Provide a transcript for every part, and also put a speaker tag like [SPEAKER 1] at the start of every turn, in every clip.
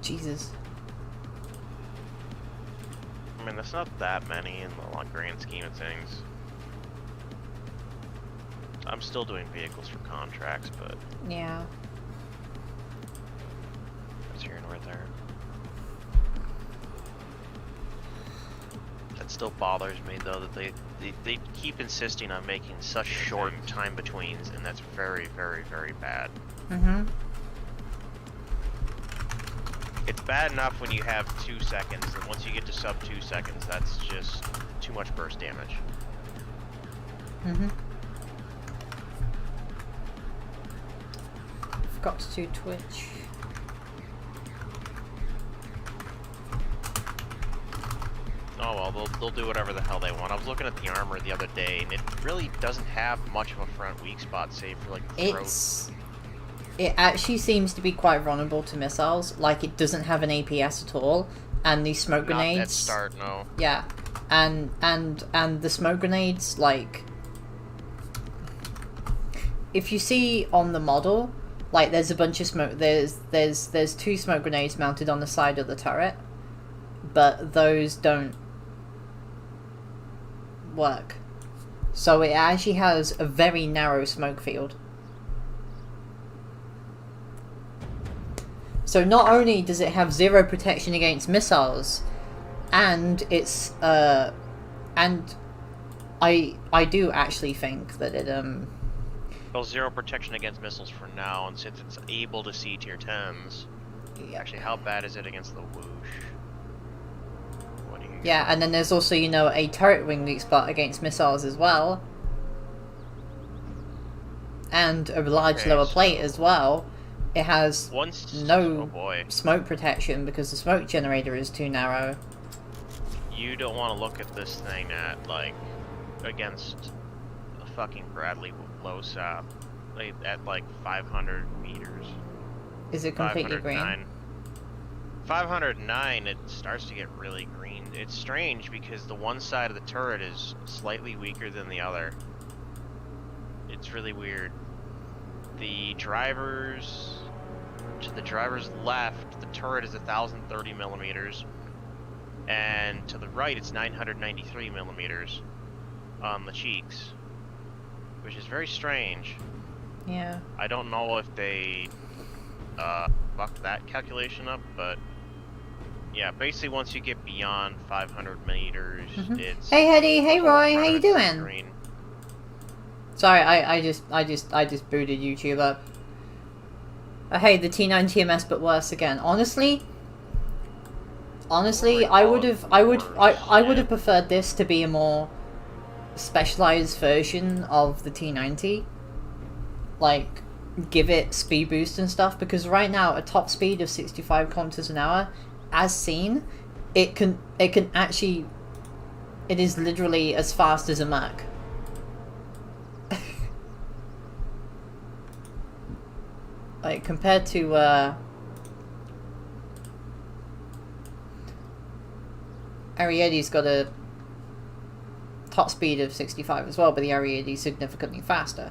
[SPEAKER 1] Jesus.
[SPEAKER 2] I mean, that's not that many in the long grand scheme of things. I'm still doing vehicles for contracts, but...
[SPEAKER 1] Yeah.
[SPEAKER 2] That's here and right there. That still bothers me, though, that they keep insisting on making such short time betweens, and that's very, very, very bad.
[SPEAKER 1] Mm-hmm.
[SPEAKER 2] It's bad enough when you have 2 seconds, and once you get to sub 2 seconds, that's just too much burst damage.
[SPEAKER 1] Mm-hmm. Forgot to do Twitch.
[SPEAKER 2] Oh well, they'll do whatever the hell they want. I was looking at the armor the other day, and it really doesn't have much of a front weak spot, save for like the throat.
[SPEAKER 1] It actually seems to be quite vulnerable to missiles. Like, it doesn't have an APS at all, and these smoke grenades.
[SPEAKER 2] Not at start, no.
[SPEAKER 1] Yeah, and the smoke grenades, like, if you see on the model, like, there's a bunch of smoke. There's 2 smoke grenades mounted on the side of the turret, but those don't work. So it actually has a very narrow smoke field. So not only does it have 0 protection against missiles, and it's and I do actually think that it
[SPEAKER 2] Well, 0 protection against missiles for now, and since it's able to see tier 10s.
[SPEAKER 1] Yeah.
[SPEAKER 2] Actually, how bad is it against the whoosh? What do you
[SPEAKER 1] Yeah, and then there's also, you know, a turret wing weak spot against missiles as well. And a large lower plate as well. It has no smoke protection because the smoke generator is too narrow.
[SPEAKER 2] You don't want to look at this thing at, like, against a fucking Bradley low sap, like, at like 500 meters.
[SPEAKER 1] Is it completely green?
[SPEAKER 2] 509, it starts to get really green. It's strange because the one side of the turret is slightly weaker than the other. It's really weird. The drivers, to the driver's left, the turret is 1030 millimeters, and to the right it's 993 millimeters on the cheeks, which is very strange.
[SPEAKER 1] Yeah. I
[SPEAKER 2] don't know if they fucked that calculation up, but yeah, basically once you get beyond 500 meters, it's...
[SPEAKER 1] Hey Hetty, hey Roy, how you doing? Green. Sorry, I just booted YouTube up. Hey, the T-90A but worse again. Honestly, I would have preferred this to be a more specialized version of the T-90. Like, give it speed boost and stuff, because right now a top speed of 65 kilometers an hour, as seen, it is literally as fast as a Mach. Like, compared to, Ariadne's got a top speed of 65 as well, but the Ariadne is significantly faster.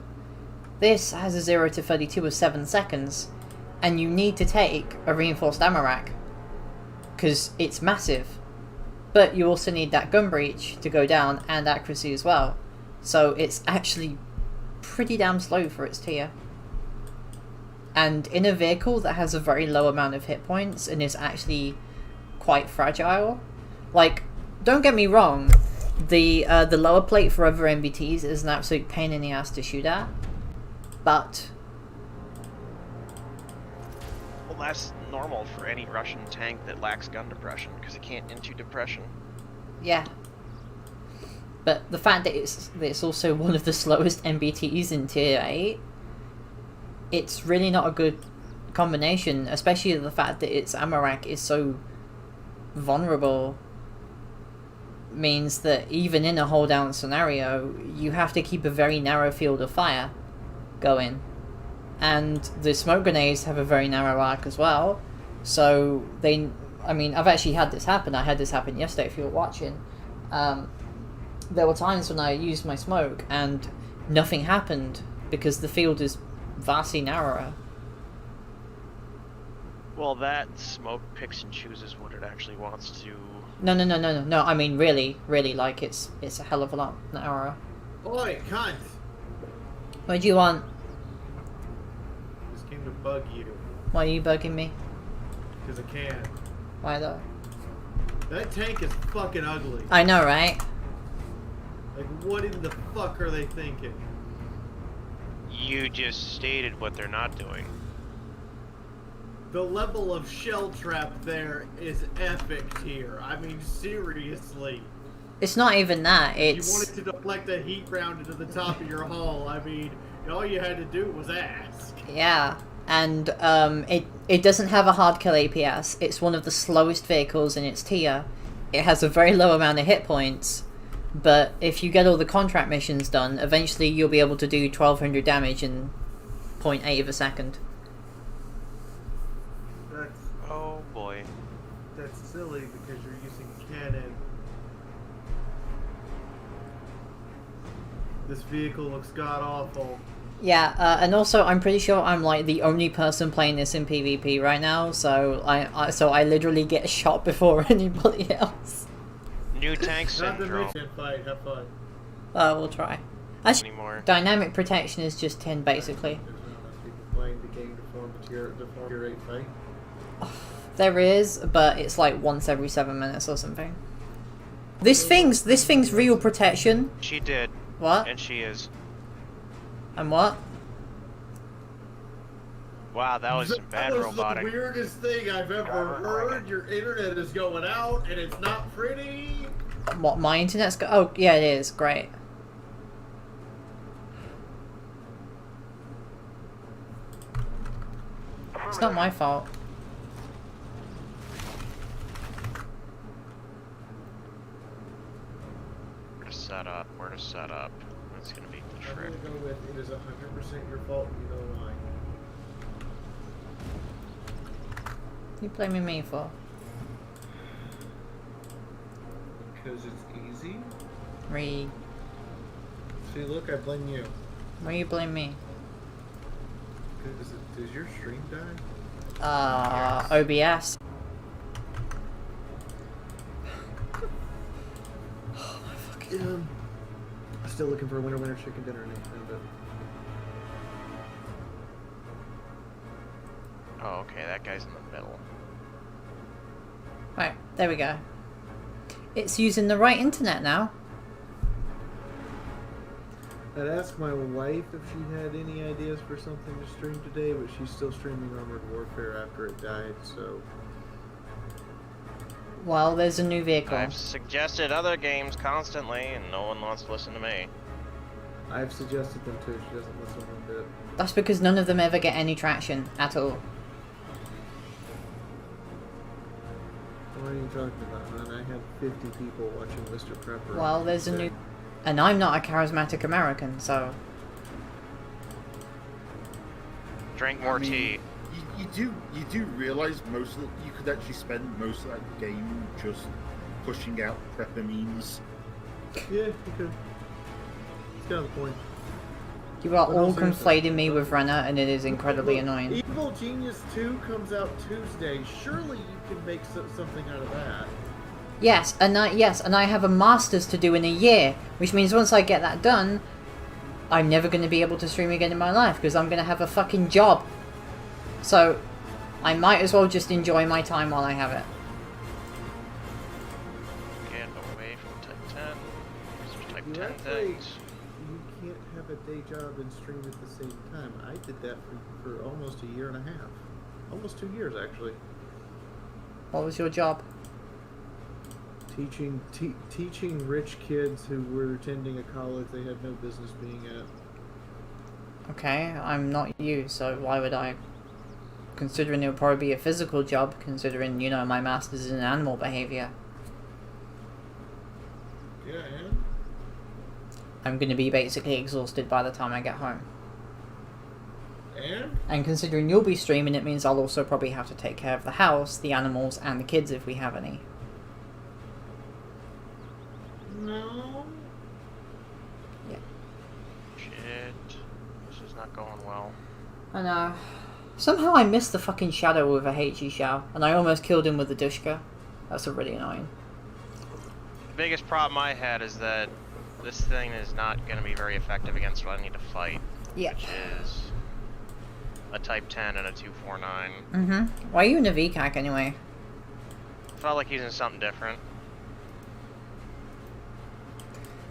[SPEAKER 1] This has a 0 to 32 of 7 seconds, and you need to take a reinforced ammo rack, because it's massive. But you also need that gun breach to go down, and accuracy as well. So it's actually pretty damn slow for its tier. And in a vehicle that has a very low amount of hit points and is actually quite fragile, like, don't get me wrong, the lower plate for other MBTs is an absolute pain in the ass to shoot at, but...
[SPEAKER 2] Well, that's normal for any Russian tank that lacks gun depression, because it can't into depression.
[SPEAKER 1] Yeah. But the fact that it's also one of the slowest MBTs in tier 8, it's really not a good combination, especially the fact that its ammo rack is so vulnerable. Means that even in a hold down scenario, you have to keep a very narrow field of fire going. And the smoke grenades have a very narrow arc as well. So I mean, I've actually had this happen. I had this happen yesterday if you were watching. There were times when I used my smoke and nothing happened because the field is vastly narrower.
[SPEAKER 2] Well, that smoke picks and chooses what it actually wants to.
[SPEAKER 1] No. I mean, really, like it's a hell of a lot narrower.
[SPEAKER 3] Oi, cunt!
[SPEAKER 1] What do you want?
[SPEAKER 3] Just came to bug you.
[SPEAKER 1] Why are you bugging me?
[SPEAKER 3] Because I can.
[SPEAKER 1] Why though?
[SPEAKER 3] That tank is fucking ugly.
[SPEAKER 1] I know, right?
[SPEAKER 3] Like, what in the fuck are they thinking?
[SPEAKER 2] You just stated what they're not doing.
[SPEAKER 3] The level of shell trap there is epic here. I mean, seriously.
[SPEAKER 1] It's not even that. It's
[SPEAKER 3] You wanted to deflect a heat round into the top of your hull. I mean, all you had to do was ask.
[SPEAKER 1] yeah, and it doesn't have a hard kill APS. It's one of the slowest vehicles in its tier. It has a very low amount of hit points, but if you get all the contract missions done, eventually you'll be able to do 1200 damage in 0.8 of a second.
[SPEAKER 2] Oh boy.
[SPEAKER 3] That's silly because you're using cannon. This vehicle looks god-awful.
[SPEAKER 1] Yeah, and also I'm pretty sure I'm like the only person playing this in PvP right now, so I literally get shot before anybody else.
[SPEAKER 2] New tank
[SPEAKER 3] Not the
[SPEAKER 2] syndrome.
[SPEAKER 3] mission fight, have fun.
[SPEAKER 1] We'll try. Actually,
[SPEAKER 2] Anymore.
[SPEAKER 1] dynamic protection is just 10 basically.
[SPEAKER 3] There's not enough people playing the game to form a tier 8 fight.
[SPEAKER 1] There is, but it's like once every 7 minutes or something. This thing's real protection.
[SPEAKER 2] She did.
[SPEAKER 1] What?
[SPEAKER 2] And she is.
[SPEAKER 1] And what?
[SPEAKER 2] Wow, that was some bad
[SPEAKER 3] That was
[SPEAKER 2] robotic.
[SPEAKER 3] the weirdest thing I've ever heard. Your internet is going out and it's not pretty.
[SPEAKER 1] What, my internet's oh, yeah, it is. Great. It's not my fault.
[SPEAKER 2] Where to set up. That's gonna be the
[SPEAKER 3] I'm
[SPEAKER 2] trick.
[SPEAKER 3] gonna go with it is 100% your fault. You know why?
[SPEAKER 1] You blaming me for?
[SPEAKER 3] Because it's easy.
[SPEAKER 1] Re.
[SPEAKER 3] See, look, I blame you.
[SPEAKER 1] Why you blame me?
[SPEAKER 3] Because does your stream die?
[SPEAKER 1] OBS.
[SPEAKER 3] Still looking for a winner chicken dinner and I found it.
[SPEAKER 2] Oh, okay, that guy's in the middle.
[SPEAKER 1] Right, there we go. It's using the right internet now.
[SPEAKER 3] I'd asked my wife if she had any ideas for something to stream today, but she's still streaming Armored Warfare after it died, so...
[SPEAKER 1] Well, there's a new vehicle.
[SPEAKER 2] I've suggested other games constantly, and no one wants to listen to me.
[SPEAKER 3] I've suggested them too, she doesn't listen one bit.
[SPEAKER 1] That's because none of them ever get any traction at all.
[SPEAKER 3] What are you talking about, man? I had 50 people watching Mr. Prepper.
[SPEAKER 1] Well, there's a new... And I'm not a charismatic American, so...
[SPEAKER 2] Drink more tea.
[SPEAKER 4] You do realize most of you could actually spend most of that game just pushing out prepper memes.
[SPEAKER 3] Yeah, you could. It's kind of the point.
[SPEAKER 1] You are
[SPEAKER 3] But
[SPEAKER 1] all
[SPEAKER 3] no, seriously.
[SPEAKER 1] conflating me with Renner, and it is incredibly
[SPEAKER 3] Look,
[SPEAKER 1] annoying.
[SPEAKER 3] Evil Genius 2 comes out Tuesday. Surely you can make something out of that.
[SPEAKER 1] Yes, and I have a master's to do in a year, which means once I get that done, I'm never going to be able to stream again in my life because I'm going to have a fucking job. So, I might as well just enjoy my time while I have it.
[SPEAKER 2] Get away from Type 10. There's Type
[SPEAKER 3] You
[SPEAKER 2] 10
[SPEAKER 3] actually,
[SPEAKER 2] things.
[SPEAKER 3] you can't have a day job and stream at the same time. I did that for almost a year and a half. Almost 2 years, actually.
[SPEAKER 1] What was your job?
[SPEAKER 3] Teaching rich kids who were attending a college they had no business being at.
[SPEAKER 1] Okay, I'm not you, so why would I? Considering it would probably be a physical job, considering, you know, my master's in animal behavior.
[SPEAKER 3] Yeah, and?
[SPEAKER 1] I'm going to be basically exhausted by the time I get home.
[SPEAKER 3] And?
[SPEAKER 1] And considering you'll be streaming, it means I'll also probably have to take care of the house, the animals, and the kids if we have any.
[SPEAKER 3] No.
[SPEAKER 2] Shit. This is not going well.
[SPEAKER 1] I know. Somehow I missed the fucking shadow with a HE shell, and I almost killed him with the Dushka. That's really annoying.
[SPEAKER 2] The biggest problem I had is that this thing is not going to be very effective against what I need to fight.
[SPEAKER 1] Yeah.
[SPEAKER 2] Which is a Type 10 and a 249.
[SPEAKER 1] Mm-hmm. Why are you in a VCAC anyway?
[SPEAKER 2] Felt like using something different.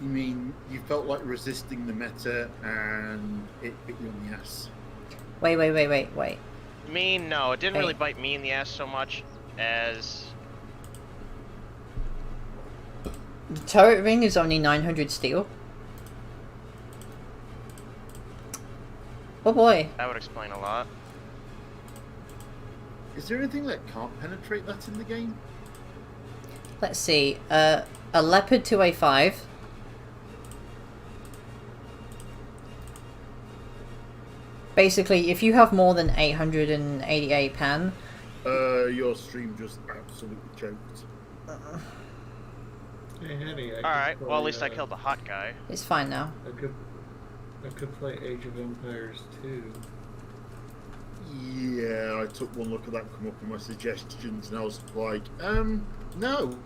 [SPEAKER 4] You mean you felt like resisting the meta and it bit you on the ass?
[SPEAKER 1] Wait.
[SPEAKER 2] Me, no. It didn't really
[SPEAKER 1] Hey.
[SPEAKER 2] bite me in the ass so much as...
[SPEAKER 1] The turret ring is only 900 steel. Oh boy.
[SPEAKER 2] That would explain a lot.
[SPEAKER 4] Is there anything that can't penetrate that in the game?
[SPEAKER 1] Let's see. A Leopard 2A5. Basically, if you have more than 888 pan,
[SPEAKER 4] Your stream just absolutely choked.
[SPEAKER 3] Hey, Henny,
[SPEAKER 2] Alright, well at least I killed the hot guy.
[SPEAKER 1] it's fine now.
[SPEAKER 3] I could play Age of Empires 2.
[SPEAKER 4] Yeah, I took one look at that come up in my suggestions and I was like, no.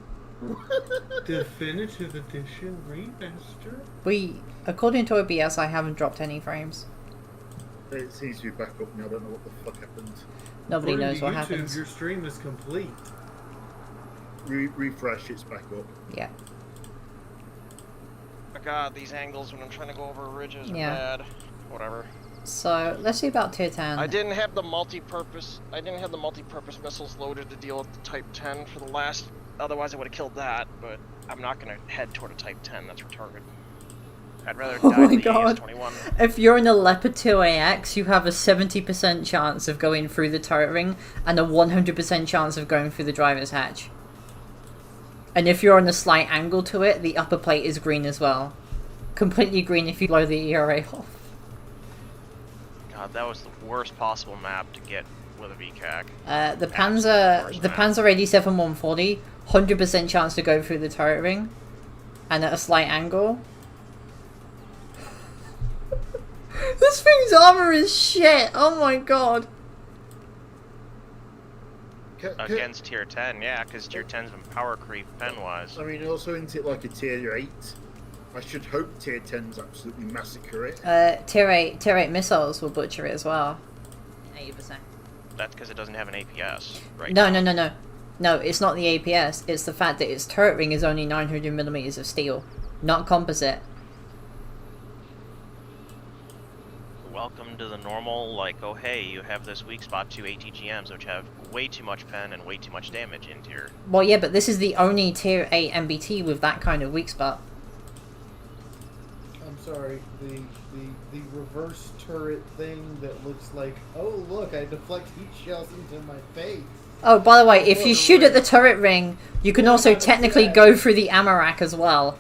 [SPEAKER 3] Definitive Edition Remaster?
[SPEAKER 1] According to OBS, I haven't dropped any frames.
[SPEAKER 4] It seems to be back up now, I don't know what the fuck happened.
[SPEAKER 1] Nobody
[SPEAKER 3] According
[SPEAKER 1] knows
[SPEAKER 3] to
[SPEAKER 1] what
[SPEAKER 3] YouTube,
[SPEAKER 1] happens.
[SPEAKER 3] Your stream is complete.
[SPEAKER 4] Refresh, it's back up.
[SPEAKER 1] Yeah.
[SPEAKER 2] Oh god, these angles when I'm trying to go over ridges are
[SPEAKER 1] Yeah.
[SPEAKER 2] bad. Whatever.
[SPEAKER 1] So let's see about tier 10.
[SPEAKER 2] I didn't have the multi-purpose missiles loaded to deal with the Type 10 for the last. Otherwise, I would have killed that. But I'm not gonna head toward a Type 10. That's retarded. I'd rather
[SPEAKER 1] Oh
[SPEAKER 2] die
[SPEAKER 1] my
[SPEAKER 2] to the
[SPEAKER 1] God.
[SPEAKER 2] AS-21.
[SPEAKER 1] If you're in a Leopard 2AX, you have a 70% chance of going through the turret ring and a 100% chance of going through the driver's hatch. And if you're on a slight angle to it, the upper plate is green as well. Completely green if you blow the ERA off.
[SPEAKER 2] God, that was the worst possible map to get with a VCAC.
[SPEAKER 1] The
[SPEAKER 2] Absolute worst
[SPEAKER 1] Panzer 87 140, 100% chance to go through the turret ring, and at a slight angle. This thing's armor is shit. Oh my god.
[SPEAKER 2] Against Tier 10, yeah, because Tier 10's been power creep pen-wise.
[SPEAKER 4] I mean, also isn't it like a tier 8? I should hope tier 10s absolutely massacre it.
[SPEAKER 1] Tier 8 missiles will butcher it as well. 80%.
[SPEAKER 2] That's because it doesn't have an APS, right?
[SPEAKER 1] No. No, it's not the APS. It's the fact that its turret ring is only 900 millimeters of steel, not composite.
[SPEAKER 2] Welcome to the normal, like, oh hey, you have this weak spot to ATGMs, which have way too much pen and way too much damage in tier.
[SPEAKER 1] Well, yeah, but this is the only tier 8 MBT with that kind of weak spot.
[SPEAKER 3] I'm sorry, the reverse turret thing that looks like, oh look, I deflect heat shells into my face.
[SPEAKER 1] Oh, by the way, if you shoot at the turret ring, you can also technically go through the ammo rack as well.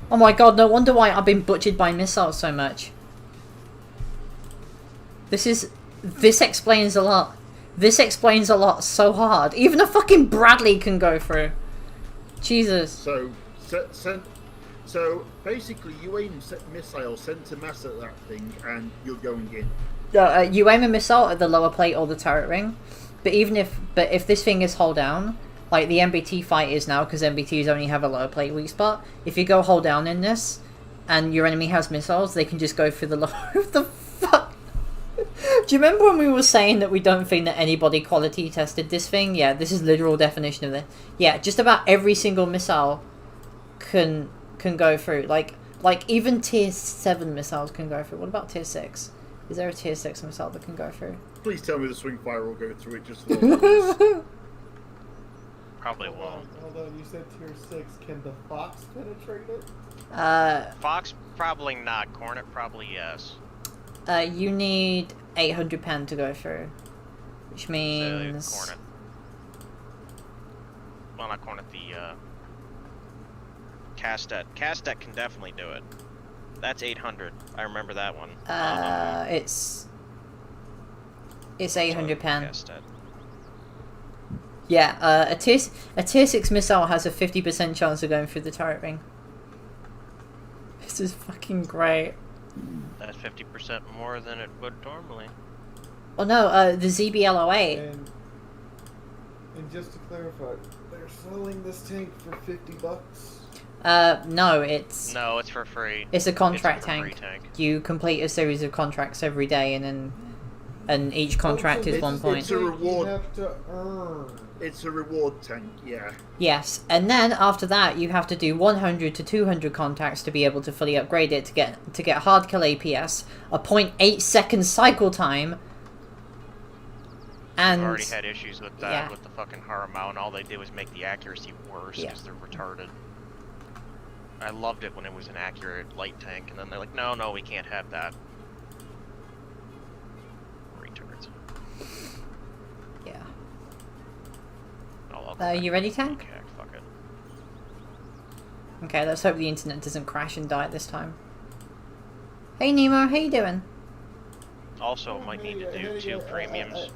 [SPEAKER 1] Oh my god, no wonder why I've been butchered by missiles so much. This explains a lot. This explains a lot so hard. Even a fucking Bradley can go through. Jesus.
[SPEAKER 4] So basically, you aim missile center mass at that thing, and you're going in.
[SPEAKER 1] You aim a missile at the lower plate or the turret ring, but if this thing is hold down, like the MBT fight is now, because MBTs only have a lower plate weak spot. If you go hold down in this, and your enemy has missiles, they can just go through the lower. The fuck. Do you remember when we were saying that we don't think that anybody quality tested this thing? Yeah, this is literal definition of it. Yeah, just about every single missile can go through. Like even tier 7 missiles can go through. What about tier 6? Is there a tier 6 missile that can go through?
[SPEAKER 4] Please tell me the swing fire will go through it just for those.
[SPEAKER 2] Probably won't.
[SPEAKER 3] Hold on, you said tier 6. Can the Fox penetrate it?
[SPEAKER 2] Fox, probably not. Cornet, probably yes.
[SPEAKER 1] You need 800 pen to go through, which means
[SPEAKER 2] Cornet. Well, not Cornet, the Castet. Castet can definitely do it. That's 800. I remember that one.
[SPEAKER 1] it's 800 pen.
[SPEAKER 2] Castet.
[SPEAKER 1] Yeah, a tier 6 missile has a 50% chance of going through the turret ring. This is fucking great.
[SPEAKER 2] That's 50% more than it would normally.
[SPEAKER 1] Oh no, the ZBLOA.
[SPEAKER 3] And just to clarify, they're selling this tank for $50.
[SPEAKER 1] No, it's
[SPEAKER 2] for free.
[SPEAKER 1] it's a contract
[SPEAKER 2] It's a free
[SPEAKER 1] tank.
[SPEAKER 2] tank.
[SPEAKER 1] You complete a series of contracts every day, and each contract is 1 point.
[SPEAKER 4] It's a reward.
[SPEAKER 3] You have to earn.
[SPEAKER 4] It's a reward tank, yeah.
[SPEAKER 1] Yes, and then after that, you have to do 100 to 200 contacts to be able to fully upgrade it to get hard kill APS, a 0.8 second cycle time, and
[SPEAKER 2] I've already had issues with that
[SPEAKER 1] yeah.
[SPEAKER 2] with the fucking Haramau, and all they did was make the accuracy worse because they're retarded. I loved it when it was an accurate light tank, and then they're like, no, we can't have that. Retards.
[SPEAKER 1] yeah.
[SPEAKER 2] I'll
[SPEAKER 1] You ready, tank?
[SPEAKER 2] Okay, fuck it.
[SPEAKER 1] Okay, let's hope the internet doesn't crash and die this time. Hey Nemo, how you doing?
[SPEAKER 2] Also, might need to do 2 premiums.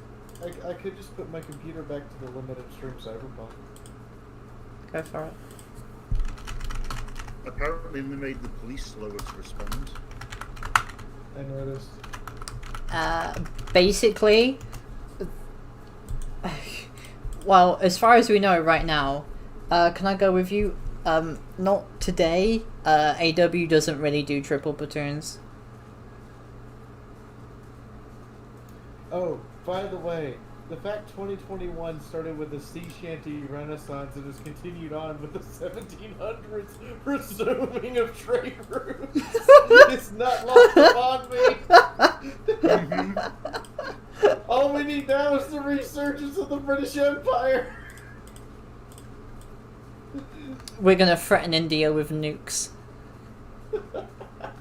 [SPEAKER 3] I could just put my computer back to the limited stream Cyberpunk.
[SPEAKER 1] Go for it.
[SPEAKER 4] Apparently they made the police slower to respond.
[SPEAKER 3] I noticed.
[SPEAKER 1] Basically, well, as far as we know right now, can I go with you? Not today. AW doesn't really do triple platoons.
[SPEAKER 3] Oh, by the way, the fact 2021 started with the sea shanty renaissance and has continued on with the 1700s resuming of trade routes is not lost upon me. All we need now is the resurgence of the British Empire.
[SPEAKER 1] We're gonna threaten India with nukes.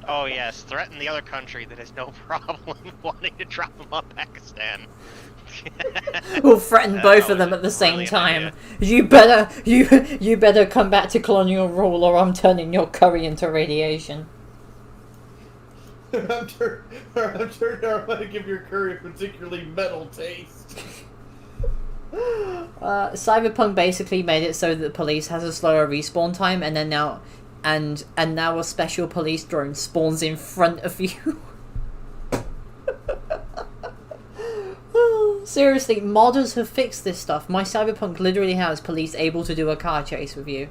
[SPEAKER 2] Oh yes, threaten the other country that has no problem wanting to drop them on Pakistan.
[SPEAKER 1] We'll threaten both of them at the same time. You better come back to colonial rule, or I'm turning your curry into radiation.
[SPEAKER 3] I'm sure I'm going to give your curry a particularly metal taste.
[SPEAKER 1] Cyberpunk basically made it so that the police has a slower respawn time, and then now a special police drone spawns in front of you. Seriously, modders have fixed this stuff. My Cyberpunk literally has police able to do a car chase with you.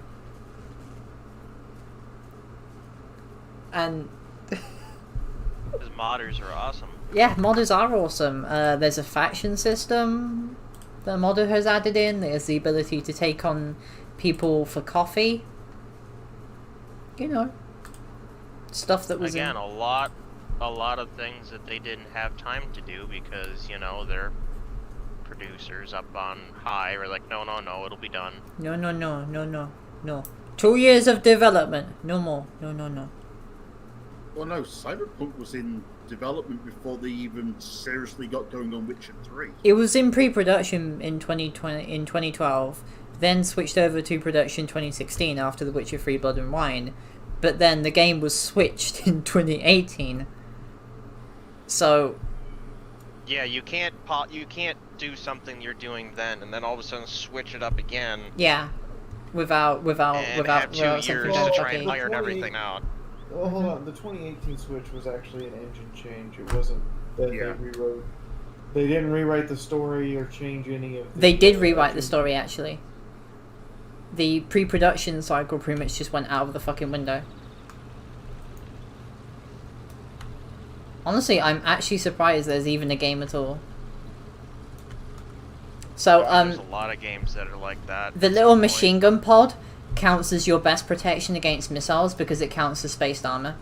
[SPEAKER 1] And
[SPEAKER 2] Because modders are awesome.
[SPEAKER 1] yeah, modders are awesome. There's a faction system that a modder has added in. There's the ability to take on people for coffee. You know, stuff that was
[SPEAKER 2] Again, a lot of things that they didn't have time to do because, you know, their producers up on high were like, no, it'll be done.
[SPEAKER 1] No. 2 years of development. No more. No.
[SPEAKER 4] Well, no, Cyberpunk was in development before they even seriously got going on Witcher 3.
[SPEAKER 1] It was in pre-production in 2012, then switched over to production 2016 after The Witcher 3 Blood and Wine, but then the game was switched in 2018. So
[SPEAKER 2] Yeah, you can't do something you're doing then and then all of a sudden switch it up again.
[SPEAKER 1] yeah, without
[SPEAKER 2] And have 2 years
[SPEAKER 1] something
[SPEAKER 2] to try
[SPEAKER 1] funky.
[SPEAKER 2] and iron everything out.
[SPEAKER 3] Well, hold on. The 2018 Switch was actually an engine change. It wasn't that they rewrote. They didn't rewrite the story or change any of the...
[SPEAKER 1] They did rewrite the story, actually. The pre-production cycle pretty much just went out of the fucking window. Honestly, I'm actually surprised there's even a game at all. So,
[SPEAKER 2] There's a lot of games that are like that.
[SPEAKER 1] the little machine gun pod counts as your best protection against missiles because it counts as spaced armor.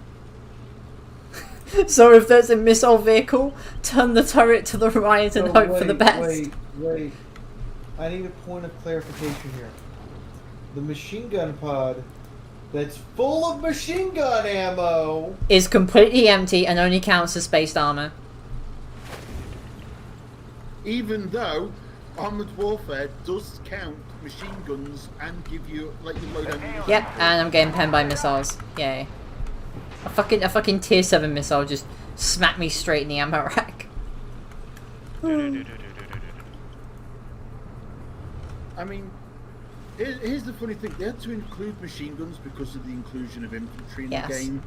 [SPEAKER 1] So if there's a missile vehicle, turn the turret to the right and hope for the best.
[SPEAKER 3] Wait. I need a point of clarification here. The machine gun pod that's full of machine gun ammo
[SPEAKER 1] Is completely empty and only counts as spaced armor.
[SPEAKER 4] Even though Armored Warfare does count machine guns and give you, let you load ammunition.
[SPEAKER 1] Yep, and I'm getting penned by missiles. Yay. A fucking tier 7 missile just smacked me straight in the ammo rack.
[SPEAKER 4] I mean, here's the funny thing. They had to include machine guns because of the inclusion of infantry in the game.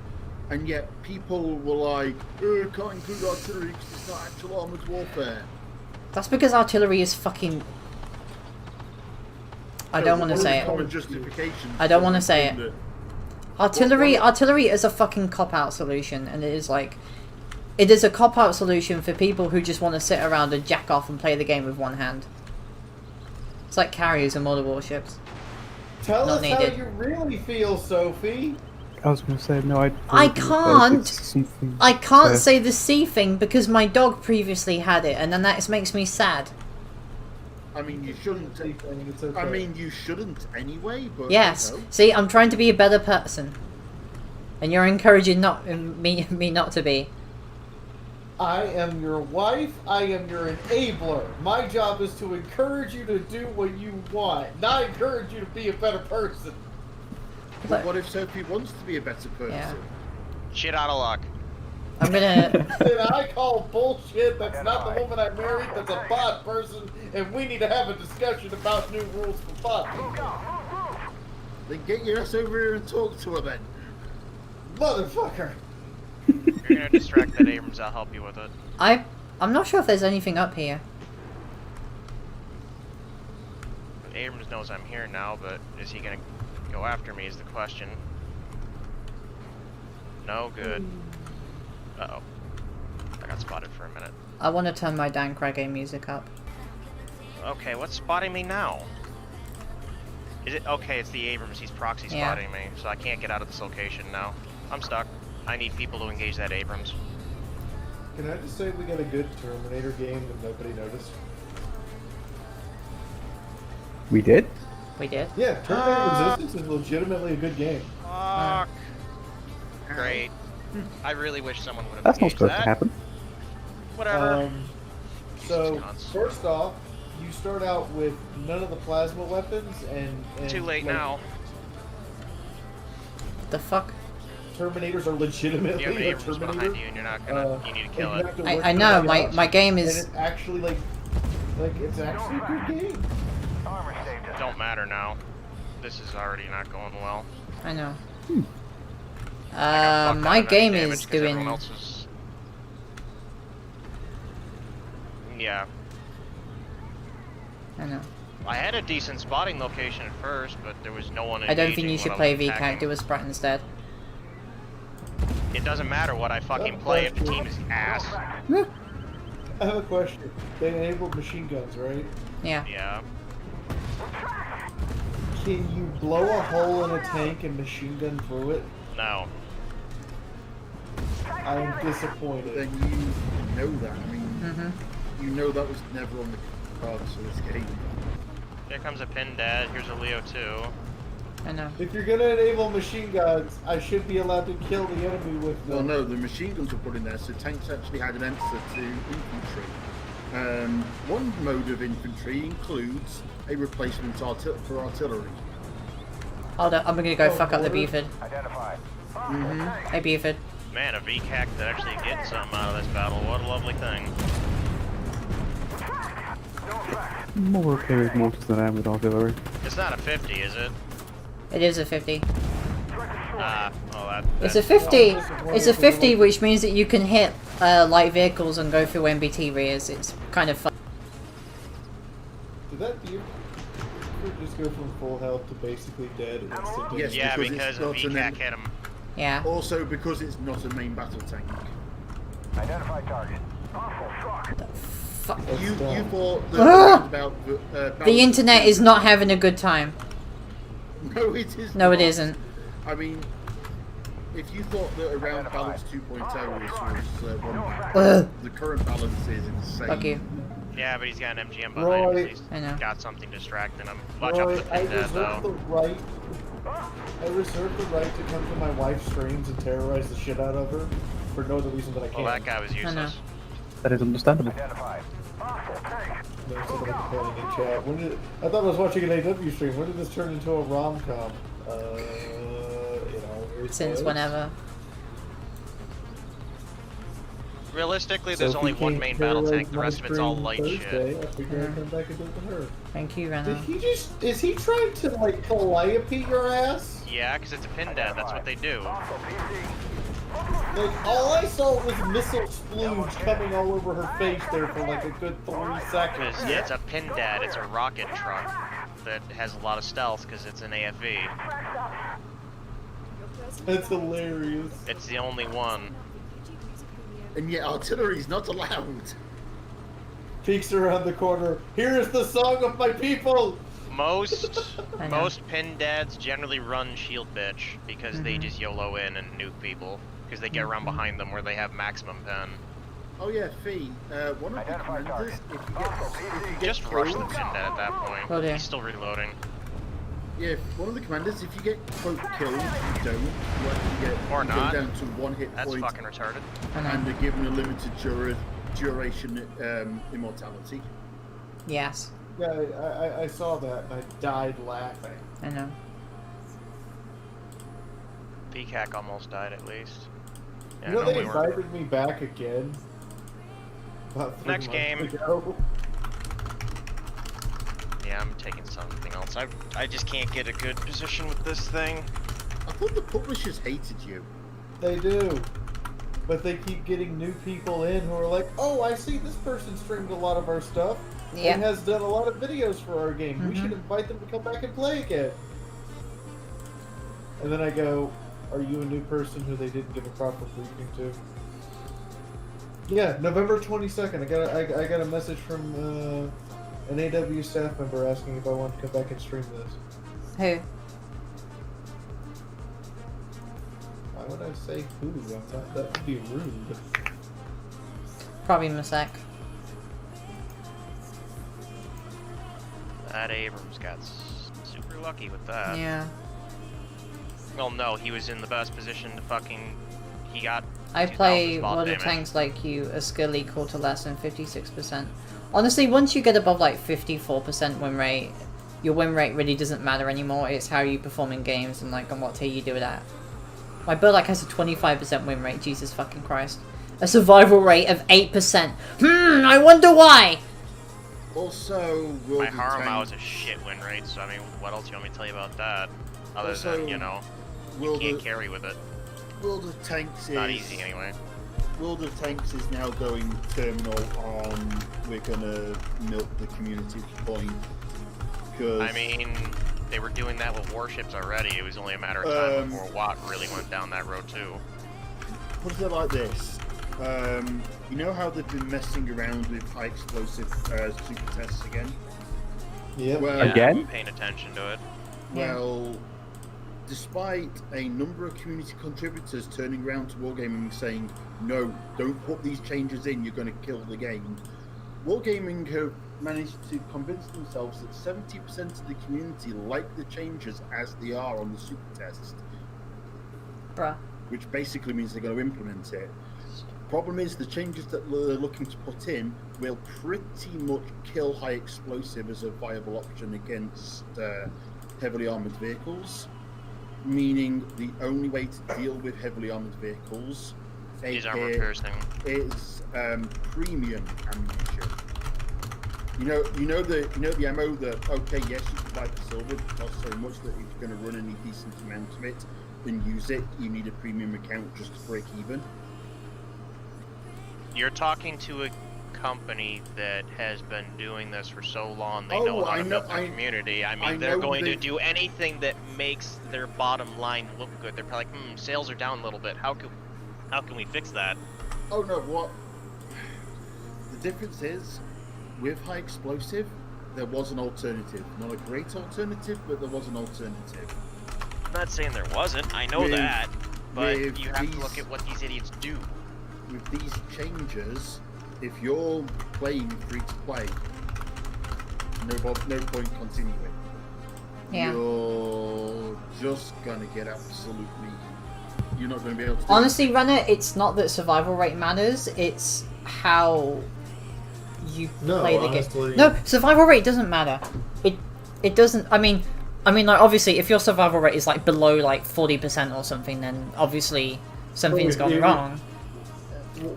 [SPEAKER 4] And yet people were like, can't include artillery because it's not actual Armored Warfare.
[SPEAKER 1] That's because artillery is fucking... I don't want to say it. I don't want to say it. Artillery is a fucking cop-out solution, and it is like... It is a cop-out solution for people who just want to sit around and jack off and play the game with one hand. It's like carriers and model warships.
[SPEAKER 3] Tell
[SPEAKER 1] Not
[SPEAKER 3] us
[SPEAKER 1] needed.
[SPEAKER 3] how you really feel, Sophie.
[SPEAKER 5] I was going to say, no,
[SPEAKER 1] I can't
[SPEAKER 5] fair.
[SPEAKER 1] say the C thing because my dog previously had it, and then that makes me sad.
[SPEAKER 4] I mean, you shouldn't.
[SPEAKER 3] It's okay.
[SPEAKER 4] I mean, you shouldn't anyway. But
[SPEAKER 1] Yes.
[SPEAKER 4] you know.
[SPEAKER 1] See, I'm trying to be a better person, and you're encouraging me not to be.
[SPEAKER 3] I am your wife. I am your enabler. My job is to encourage you to do what you want, not encourage you to be a better person.
[SPEAKER 4] But what if Sophie wants to be a better person?
[SPEAKER 1] Yeah.
[SPEAKER 2] Shit out of luck.
[SPEAKER 1] I'm gonna.
[SPEAKER 3] Then I call bullshit. That's not the woman I married. That's a bot person, and we need to have a discussion about new rules for bot.
[SPEAKER 4] Then get your ass over here and talk to her then.
[SPEAKER 3] Motherfucker.
[SPEAKER 2] If you're gonna distract that Abrams, I'll help you with it.
[SPEAKER 1] I'm not sure if there's anything up here.
[SPEAKER 2] Abrams knows I'm here now, but is he gonna go after me is the question. No good. Uh-oh. I got spotted for a minute.
[SPEAKER 1] I want to turn my Dan Craigie music up.
[SPEAKER 2] Okay, what's spotting me now? Is it okay? It's the Abrams. He's proxy
[SPEAKER 1] Yeah.
[SPEAKER 2] spotting me, so I can't get out of this location now. I'm stuck. I need people to engage that Abrams.
[SPEAKER 3] Can I just say we got a good Terminator game that nobody noticed?
[SPEAKER 5] We did?
[SPEAKER 1] We did.
[SPEAKER 3] Yeah, Terminator Resistance is legitimately a good game.
[SPEAKER 2] Fuck. Great. I really wish someone would have
[SPEAKER 5] That's not
[SPEAKER 2] engaged
[SPEAKER 5] supposed
[SPEAKER 2] that.
[SPEAKER 5] to happen.
[SPEAKER 2] Whatever.
[SPEAKER 3] So,
[SPEAKER 2] Cunts.
[SPEAKER 3] first off, you start out with none of the plasma weapons, and
[SPEAKER 2] Too late
[SPEAKER 3] like,
[SPEAKER 2] now.
[SPEAKER 1] The fuck?
[SPEAKER 3] Terminators are legitimately
[SPEAKER 2] You have an
[SPEAKER 3] a
[SPEAKER 2] Abrams behind
[SPEAKER 3] Terminator.
[SPEAKER 2] you, and you're not gonna. You need to kill
[SPEAKER 3] and you
[SPEAKER 2] it.
[SPEAKER 3] have to work
[SPEAKER 1] I know.
[SPEAKER 3] with
[SPEAKER 1] My
[SPEAKER 3] the
[SPEAKER 1] my game
[SPEAKER 3] and
[SPEAKER 1] is.
[SPEAKER 3] it's actually like it's actually a good game.
[SPEAKER 2] Don't matter now. This is already not going well.
[SPEAKER 1] I know.
[SPEAKER 2] I got fucked
[SPEAKER 1] My
[SPEAKER 2] out of
[SPEAKER 1] game
[SPEAKER 2] any
[SPEAKER 1] is
[SPEAKER 2] damage 'cause everyone
[SPEAKER 1] doing.
[SPEAKER 2] else is... Yeah.
[SPEAKER 1] I know.
[SPEAKER 2] I had a decent spotting location at first, but there was no one
[SPEAKER 1] I don't think
[SPEAKER 2] engaging
[SPEAKER 1] you should
[SPEAKER 2] when
[SPEAKER 1] play
[SPEAKER 2] I was
[SPEAKER 1] VCAC.
[SPEAKER 2] attacking.
[SPEAKER 1] Do a Sprite instead.
[SPEAKER 2] It doesn't matter what I fucking play if the team is ass.
[SPEAKER 3] I have a question. They enabled machine guns, right?
[SPEAKER 1] Yeah.
[SPEAKER 2] Yeah.
[SPEAKER 3] Can you blow a hole in a tank and machine gun through it?
[SPEAKER 2] No.
[SPEAKER 3] I'm disappointed.
[SPEAKER 4] Then you know that. I mean,
[SPEAKER 1] Mhm.
[SPEAKER 4] you know that was never on the cards for this game.
[SPEAKER 2] Here comes a pin dad. Here's a Leo too.
[SPEAKER 1] I know.
[SPEAKER 3] If you're gonna enable machine guns, I should be allowed to kill the enemy with them.
[SPEAKER 4] Well, no, the machine guns were put in there, so tanks actually had an answer to infantry. One mode of infantry includes a replacement for artillery.
[SPEAKER 1] Hold up. I'm gonna go
[SPEAKER 3] Oh,
[SPEAKER 1] fuck up the
[SPEAKER 3] border?
[SPEAKER 1] Buford. Hey Buford.
[SPEAKER 2] Man, a VCAC that actually gets something out of this battle. What a lovely thing.
[SPEAKER 5] More okay with mortars than I am with artillery.
[SPEAKER 2] It's not a 50, is it?
[SPEAKER 1] It is a 50.
[SPEAKER 2] Ah, well that.
[SPEAKER 1] It's a 50. It's a 50, which means that you can hit light vehicles and go through MBT rears. It's kind of fun.
[SPEAKER 3] Did that you just go from full health to basically dead instantly?
[SPEAKER 4] Yes.
[SPEAKER 2] Yeah,
[SPEAKER 4] because
[SPEAKER 2] because
[SPEAKER 4] it's
[SPEAKER 2] a
[SPEAKER 4] not an
[SPEAKER 2] VCAC
[SPEAKER 4] en-
[SPEAKER 2] hit him.
[SPEAKER 1] Yeah.
[SPEAKER 4] Also, because it's not a main battle tank.
[SPEAKER 6] Identify target.
[SPEAKER 1] Fuck.
[SPEAKER 4] You
[SPEAKER 3] dumb.
[SPEAKER 4] thought
[SPEAKER 1] Ah!
[SPEAKER 4] about
[SPEAKER 1] The internet is not having a good time.
[SPEAKER 4] No, it is.
[SPEAKER 1] No, it
[SPEAKER 4] not.
[SPEAKER 1] isn't.
[SPEAKER 4] I mean, if you thought that around balance 2.0 was one,
[SPEAKER 1] Ugh.
[SPEAKER 4] the current balance is insane.
[SPEAKER 1] Fuck you.
[SPEAKER 2] Yeah, but he's got an MGM behind him.
[SPEAKER 3] Roy.
[SPEAKER 2] He's
[SPEAKER 1] I know.
[SPEAKER 2] got something distracting him. Watch out
[SPEAKER 3] Roy,
[SPEAKER 2] for the
[SPEAKER 3] I
[SPEAKER 2] pin dad,
[SPEAKER 3] reserve the
[SPEAKER 2] though.
[SPEAKER 3] right. I reserve the right to come to my wife's streams and terrorize the shit out of her for no other reason than I
[SPEAKER 2] Well, that
[SPEAKER 3] can.
[SPEAKER 2] guy was
[SPEAKER 1] know.
[SPEAKER 2] useless.
[SPEAKER 5] That is understandable.
[SPEAKER 3] There's somebody complaining in chat. When did I thought I was watching an AW stream? When did this turn into a rom-com?
[SPEAKER 1] Since whenever.
[SPEAKER 2] Realistically,
[SPEAKER 3] So
[SPEAKER 2] there's
[SPEAKER 3] if
[SPEAKER 2] only
[SPEAKER 3] we
[SPEAKER 2] one
[SPEAKER 3] can't
[SPEAKER 2] main battle
[SPEAKER 3] terrorize
[SPEAKER 2] tank. The
[SPEAKER 3] my
[SPEAKER 2] rest of it's all
[SPEAKER 3] stream
[SPEAKER 2] light
[SPEAKER 3] Thursday,
[SPEAKER 2] shit.
[SPEAKER 3] I figure I'd come back and do it to her.
[SPEAKER 1] Thank you,
[SPEAKER 3] Did
[SPEAKER 1] Rena.
[SPEAKER 3] he just? Is he trying to like calliope your ass?
[SPEAKER 2] Yeah, because it's a pin dad. That's what they do.
[SPEAKER 3] Like, all I saw was missile splooge coming all over her face there for like a good 3 seconds.
[SPEAKER 2] Because it's a pin dad, it's a rocket truck that has a lot of stealth because it's an AFV.
[SPEAKER 3] That's hilarious.
[SPEAKER 2] It's the only one.
[SPEAKER 4] And yet artillery's not allowed.
[SPEAKER 3] Peeks around the corner. Here is the song of my people!
[SPEAKER 2] Most
[SPEAKER 1] I know.
[SPEAKER 2] pin dads generally run shield bitch because they just YOLO in and nuke people because they get around behind them where they have maximum pen.
[SPEAKER 4] Oh yeah, Fee. One of the commanders, if you get
[SPEAKER 2] Just rush the
[SPEAKER 4] killed,
[SPEAKER 2] pin dad at that point.
[SPEAKER 1] Oh, dear.
[SPEAKER 2] He's still reloading.
[SPEAKER 4] yeah, one of the commanders, if you get quote killed, you don't. You actually get
[SPEAKER 2] Or
[SPEAKER 4] you go
[SPEAKER 2] not.
[SPEAKER 4] down to 1 hit
[SPEAKER 2] That's
[SPEAKER 4] point,
[SPEAKER 2] fucking retarded.
[SPEAKER 1] I know.
[SPEAKER 4] and they're given a limited duration immortality.
[SPEAKER 1] Yes.
[SPEAKER 3] Yeah, I saw that and I died laughing.
[SPEAKER 1] I know.
[SPEAKER 2] PCAC almost died at least. Yeah,
[SPEAKER 3] You know,
[SPEAKER 2] no,
[SPEAKER 3] they
[SPEAKER 2] we were.
[SPEAKER 3] invited me back again. About 3
[SPEAKER 2] Next
[SPEAKER 3] months
[SPEAKER 2] game.
[SPEAKER 3] ago.
[SPEAKER 2] Yeah, I'm taking something else. I just can't get a good position with this thing.
[SPEAKER 4] I thought the publishers hated you.
[SPEAKER 3] They do. But they keep getting new people in who are like, oh, I see this person streamed a lot of our stuff
[SPEAKER 1] Yeah.
[SPEAKER 3] and has done a lot of videos for our game. We
[SPEAKER 1] Mhm.
[SPEAKER 3] should invite them to come back and play again. And then I go, are you a new person who they didn't give a proper briefing to? Yeah, November 22nd. I got a message from an AW staff member asking if I wanted to come back and stream this.
[SPEAKER 1] Who?
[SPEAKER 3] Why would I say who? That would be rude.
[SPEAKER 1] Probably Masek.
[SPEAKER 2] That Abrams got super lucky with that.
[SPEAKER 1] Yeah.
[SPEAKER 2] Well, no, he was in the best position to fucking. He got.
[SPEAKER 1] I
[SPEAKER 2] 2,000
[SPEAKER 1] play
[SPEAKER 2] spot
[SPEAKER 1] World of
[SPEAKER 2] damage.
[SPEAKER 1] Tanks like you, a skill equal to less than 56%. Honestly, once you get above like 54% win rate, your win rate really doesn't matter anymore. It's how you perform in games and like on what tier you do it at. My Burlak has a 25% win rate, Jesus fucking Christ. A survival rate of 8%. I wonder why!
[SPEAKER 4] Also, World
[SPEAKER 2] My
[SPEAKER 4] of
[SPEAKER 2] Haramau is
[SPEAKER 4] Tanks-
[SPEAKER 2] a shit win rate, so I mean, what else do you want me to tell you about that? Other
[SPEAKER 4] Also,
[SPEAKER 2] than, you know, you
[SPEAKER 4] World
[SPEAKER 2] can't
[SPEAKER 4] of,
[SPEAKER 2] carry with it.
[SPEAKER 4] World of Tanks is
[SPEAKER 2] Not easy anyway.
[SPEAKER 4] World of Tanks is now going terminal on. We're gonna milk the community point. Because
[SPEAKER 2] I mean, they were doing that with warships already. It was only a matter of time before Watt really went down that road too.
[SPEAKER 4] put it like this. You know how they've been messing around with high explosive super tests again?
[SPEAKER 3] Yeah.
[SPEAKER 4] Well,
[SPEAKER 2] Yeah,
[SPEAKER 5] Again?
[SPEAKER 2] I'm paying attention to it.
[SPEAKER 4] Well, despite a number of community contributors turning around to Wargaming saying, no, don't put these changes in, you're going to kill the game, Wargaming have managed to convince themselves that 70% of the community like the changes as they are on the super test,
[SPEAKER 1] Bruh.
[SPEAKER 4] which basically means they're going to implement it. Problem is, the changes that they're looking to put in will pretty much kill high explosive as a viable option against heavily armored vehicles, meaning the only way to deal with heavily armored vehicles
[SPEAKER 2] These armor piercing.
[SPEAKER 4] is premium ammunition. You know the ammo that, okay, yes, you can buy for silver, it costs so much that if you're going to run any decent amount of it and use it, you need a premium account just to break even.
[SPEAKER 2] You're talking to a company that has been doing this for so long. They
[SPEAKER 4] Oh,
[SPEAKER 2] know how
[SPEAKER 4] I
[SPEAKER 2] to
[SPEAKER 4] know-
[SPEAKER 2] build their
[SPEAKER 4] I-
[SPEAKER 2] community. I
[SPEAKER 4] I
[SPEAKER 2] mean, they're
[SPEAKER 4] know
[SPEAKER 2] going to
[SPEAKER 4] they-
[SPEAKER 2] do anything that makes their bottom line look good. They're probably like, sales are down a little bit. How can we fix that?
[SPEAKER 4] Oh no, what? The difference is, with high explosive, there was an alternative. Not a great alternative, but there was an alternative.
[SPEAKER 2] I'm not saying there wasn't. I know
[SPEAKER 4] With-
[SPEAKER 2] that, but
[SPEAKER 4] with
[SPEAKER 2] you have to
[SPEAKER 4] these-
[SPEAKER 2] look at what these idiots do.
[SPEAKER 4] With these changes, if you're playing free to play, no point continuing.
[SPEAKER 1] Yeah.
[SPEAKER 4] You're just gonna get absolutely. You're not gonna be able to. do
[SPEAKER 1] Honestly, Runner, it's not that survival rate matters, it's how you
[SPEAKER 3] No,
[SPEAKER 1] play the
[SPEAKER 3] honestly-
[SPEAKER 1] game. No, survival rate doesn't matter. It doesn't. I mean, like obviously, if your survival rate is like below like 40% or something, then obviously something's
[SPEAKER 3] Well,
[SPEAKER 1] gone
[SPEAKER 3] if-
[SPEAKER 1] wrong.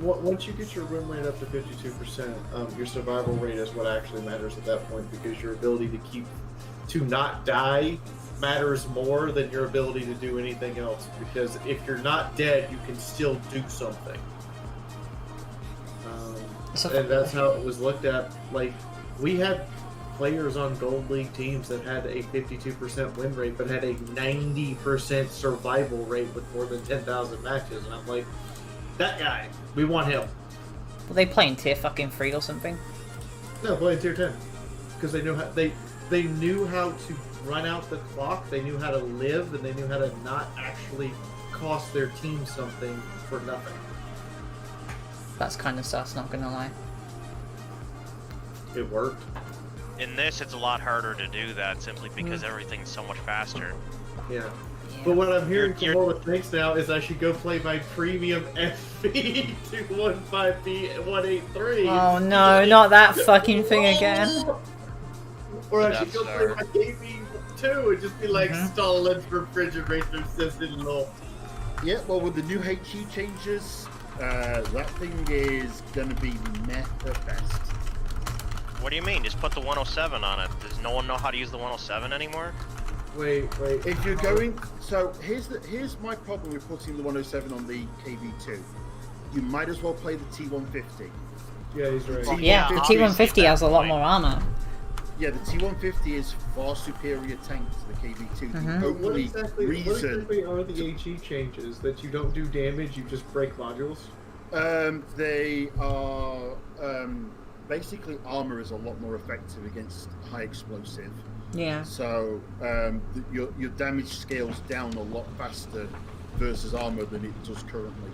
[SPEAKER 3] Once you get your win rate up to 52%, your survival rate is what actually matters at that point, because your ability to not die matters more than your ability to do anything else. Because if you're not dead, you can still do something. And that's how it was looked at. Like, we had players on Gold League teams that had a 52% win rate, but had a 90% survival rate with more than 10,000 matches. And I'm like, that guy, we want him.
[SPEAKER 1] Were they playing tier fucking 3 or something?
[SPEAKER 3] No, playing tier 10. Because they knew how they knew how to run out the clock, they knew how to live, and they knew how to not actually cost their team something for nothing.
[SPEAKER 1] That's kind of sus, not gonna lie.
[SPEAKER 3] It worked.
[SPEAKER 2] In this, it's a lot harder to do that simply because everything's so much faster.
[SPEAKER 3] Yeah. But what I'm hearing from all the things now is I should go play my premium FV 215B183.
[SPEAKER 1] Oh no, not that fucking thing again.
[SPEAKER 3] Or I should go play my gaming 2 and just be like Stalin's refrigerator sister-in-law.
[SPEAKER 4] Yeah, well, with the new HE changes, that thing is going to be meh at best.
[SPEAKER 2] What do you mean? Just put the 107 on it. Does no one know how to use the 107 anymore?
[SPEAKER 3] Wait.
[SPEAKER 4] If you're going, so here's my problem with putting the 107 on the KV2. You might as well play the T150.
[SPEAKER 3] Yeah, he's right.
[SPEAKER 1] Yeah, the T150 has a lot more armor.
[SPEAKER 4] Yeah, the T150 is far superior tank to the KV2. The
[SPEAKER 3] What
[SPEAKER 4] only
[SPEAKER 3] exactly
[SPEAKER 4] reason
[SPEAKER 3] are the HE changes? That you don't do damage, you just break modules?
[SPEAKER 4] they are basically armor is a lot more effective against high explosive.
[SPEAKER 1] Yeah.
[SPEAKER 4] So your damage scales down a lot faster versus armor than it does currently.